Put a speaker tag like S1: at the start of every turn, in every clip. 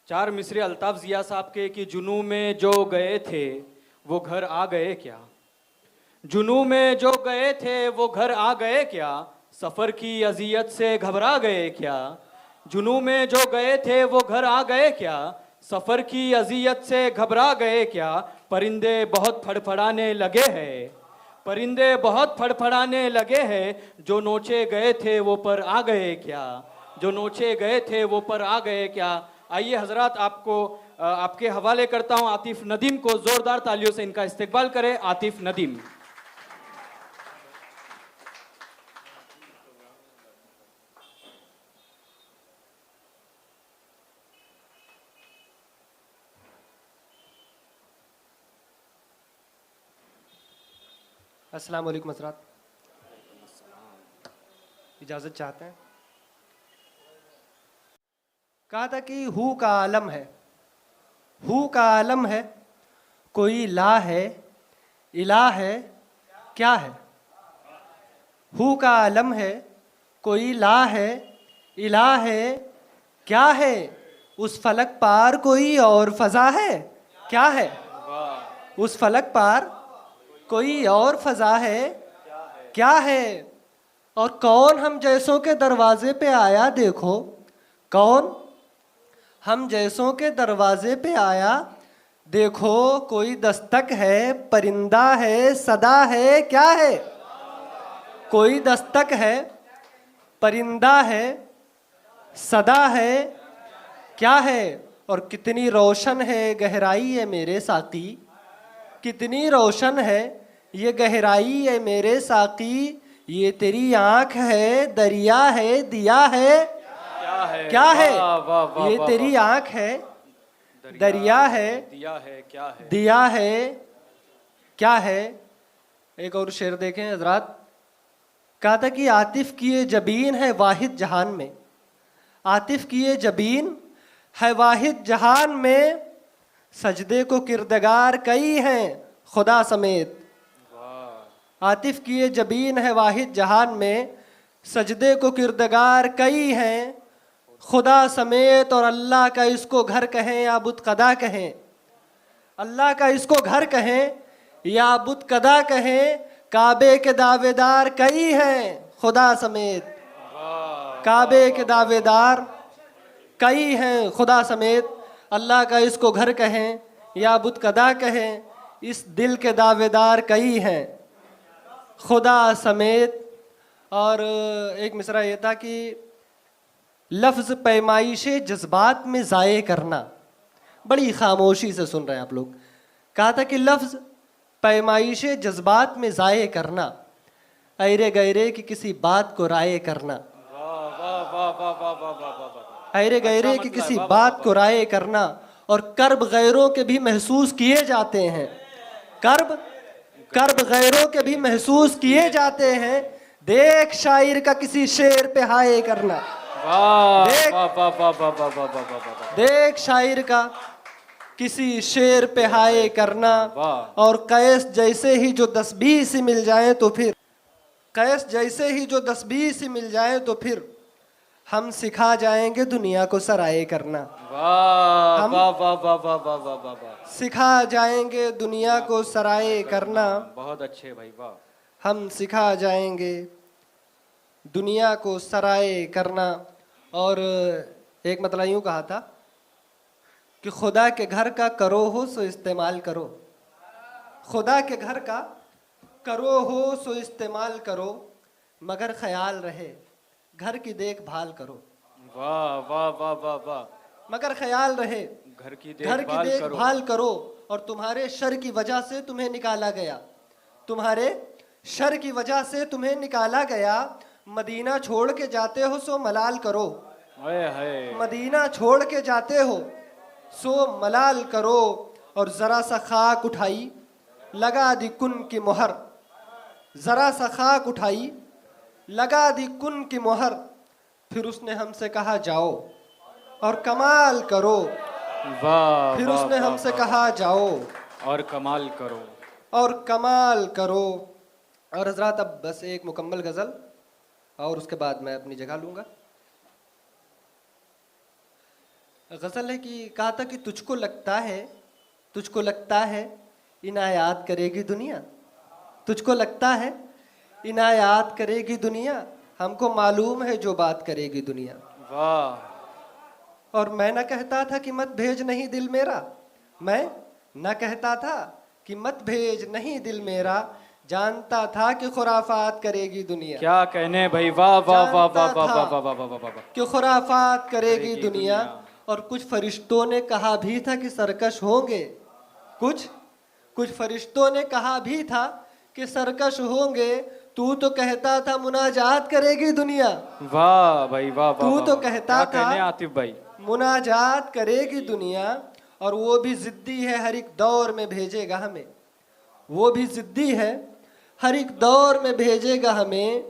S1: चार मिसरे अल्ताफ जिया साहब के कि जुनू में जो गए थे वो घर आ गए क्या। जुनू में जो गए थे वो घर आ गए क्या, सफ़र की अजियत से घबरा गए क्या। जुनू में जो गए थे वो घर आ गए क्या, सफ़र की अजियत से घबरा गए क्या। परिंदे बहुत फड़फड़ाने लगे हैं, परिंदे बहुत फड़फड़ाने लगे हैं, जो नोचे गए थे वो पर आ गए क्या, जो नोचे गए थे वो पर आ गए क्या। आइए हजरात, आपको आपके हवाले करता हूं आतिफ नदीम को, जोरदार तालियों से इनका इस्तकबाल करें। आतिफ नदीम।
S2: अस्सलाम वालेकुम हज़रात, इजाज़त चाहते हैं। कहा था कि हू का आलम है, हू का आलम है, कोई ला है, इला है, क्या है। हू का आलम है, कोई ला है, इला है, क्या है। उस फलक पार कोई और फ़ज़ा है, क्या है। उस फलक पार कोई और फ़ज़ा है, क्या है। और कौन हम जैसों के दरवाजे पे आया देखो, कौन हम जैसों के दरवाजे पे आया देखो। कोई दस्तक है, परिंदा है, सदा है, क्या है। कोई दस्तक है, परिंदा है, सदा है, क्या है। और कितनी रोशन है गहराई है मेरे साकी, कितनी रोशन है ये गहराई है मेरे साकी। ये तेरी आँख है, दरिया है, दिया है, क्या है। ये तेरी आँख है, दरिया है,
S1: दिया है, क्या है।
S2: दिया है, क्या है। एक और शेर देखें हजरात। कहा था कि आतिफ की ये जबीन है वाहिद जहान में, आतिफ की ये जबीन है वाहिद जहान में। सजदे को किरदगार कई हैं खुदा समेत। आतिफ की ये जबीन है वाहिद जहान में, सजदे को किरदगार कई हैं खुदा समेत। और अल्लाह का इसको घर कहें या बुत कदा कहें, अल्लाह का इसको घर कहें या बुत कदा कहें। काबे के दावेदार कई हैं खुदा समेत, काबे के दावेदार कई हैं खुदा समेत। अल्लाह का इसको घर कहें या बुत कदा कहें, इस दिल के दावेदार कई हैं खुदा समेत। और एक मिसरा ये था कि लफ्ज़ पैमाइश जज्बात में ज़ाये करना। बड़ी खामोशी से सुन रहे हैं आप लोग। कहा था कि लफ्ज़ पैमाइश जज्बात में ज़ाये करना, ऐरे गैरे की किसी बात को राय करना। ऐरे गैरे की किसी बात को राय करना। और कर्ब गैरों के भी महसूस किए जाते हैं, कर्ब कर्ब गैरों के भी महसूस किए जाते हैं। देख शायर का किसी शेर पे हाय करना, देख शायर का किसी शेर पे हाय करना। और कैस जैसे ही जो 10-20 मिल जाए तो फिर, कैस जैसे ही जो 10-20 मिल जाए तो फिर हम सिखा जाएंगे दुनिया को सराय करना। हम सिखा जाएंगे दुनिया को सराय करना।
S1: बहुत अच्छे भाई, वाह।
S2: हम सिखा जाएंगे दुनिया को सराय करना। और एक मतलब यूँ कहा था कि खुदा के घर का करो हो सो इस्तेमाल करो, खुदा के घर का करो हो सो इस्तेमाल करो, मगर ख्याल रहे घर की देखभाल करो।
S1: वाह वाह वाह वाह वाह।
S2: मगर ख्याल रहे
S1: घर की
S2: देखभाल करो। और तुम्हारे शर की वजह से तुम्हें निकाला गया, तुम्हारे शर की वजह से तुम्हें निकाला गया। मदीना छोड़ के जाते हो सो मलाल करो, मदीना छोड़ के जाते हो सो मलाल करो। और ज़रा सा खाक उठाई लगा दी कुन की मोहर, ज़रा सा खाक उठाई लगा दी कुन की मोहर। फिर उसने हमसे कहा जाओ और कमाल करो,
S1: वाह।
S2: फिर उसने हमसे कहा जाओ
S1: और कमाल करो,
S2: और कमाल करो। और हजरात अब बस एक मुकम्मल गज़ल और उसके बाद मैं अपनी जगह लूँगा। गजल है कि कहा था कि तुझको लगता है इनायात करेगी दुनिया, तुझको लगता है इनायात करेगी दुनिया, हमको मालूम है जो बात करेगी दुनिया।
S1: वाह।
S2: और मैं न कहता था कि मत भेज नहीं दिल मेरा, मैं न कहता था कि मत भेज नहीं दिल मेरा, जानता था कि खुराफात करेगी दुनिया।
S1: क्या कहने भाई, वाह वाह वाह वाह वाह
S2: जानता
S1: वाह
S2: था
S1: वाह वाह वाह वाह वाह।
S2: कि खुराफात करेगी
S1: करेगी
S2: दुनिया।
S1: दुनिया।
S2: और कुछ फरिश्तों ने कहा भी था कि सरकश होंगे, कुछ फरिश्तों ने कहा भी था कि सरकश होंगे, तू तो कहता था मुनाजात करेगी दुनिया।
S1: वाह भाई वाह वाह
S2: तू
S1: वाह,
S2: तो
S1: वाह।
S2: कहता
S1: क्या
S2: था
S1: कहने आतिफ भाई।
S2: मुनाजात करेगी दुनिया, और वो भी जिद्दी है हर एक दौर में भेजेगा हमें, वो भी जिद्दी है हर एक दौर में भेजेगा हमें,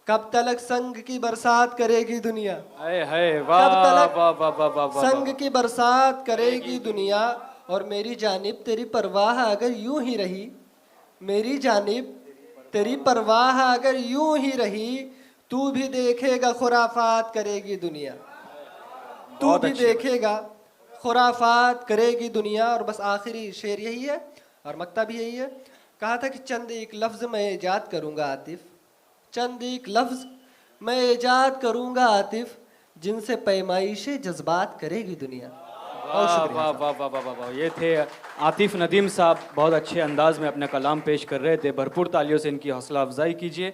S2: कब तलक संग की बरसात करेगी दुनिया।
S1: है वाह
S2: कब तलक
S1: वाह वाह वाह वाह वाह
S2: संग की बरसात करेगी दुनिया। और मेरी जानिब तेरी परवाह अगर यूं ही रही, मेरी जानिब तेरी परवाह अगर यूं ही रही, तू भी देखेगा खुराफात करेगी दुनिया, तू
S1: बहुत
S2: भी
S1: अच्छी
S2: देखेगा खुराफात करेगी दुनिया। और बस आखिरी शेर यही है और मक्ता भी यही है। कहा था कि चंद एक लफ्ज मैं ईजाद करूंगा आतिफ, चंद एक लफ्ज मैं ईजाद करूंगा आतिफ, जिनसे पैमाइश जज्बात करेगी दुनिया। बहुत
S1: वाह
S2: शुक्रिया
S1: वाह
S2: साहब।
S1: वाह वाह वाह वाह वाह। ये थे आतिफ नदीम साहब, बहुत अच्छे अंदाज में अपना कलाम पेश कर रहे थे। भरपूर तालियों से इनकी हौसला अफजाई कीजिए।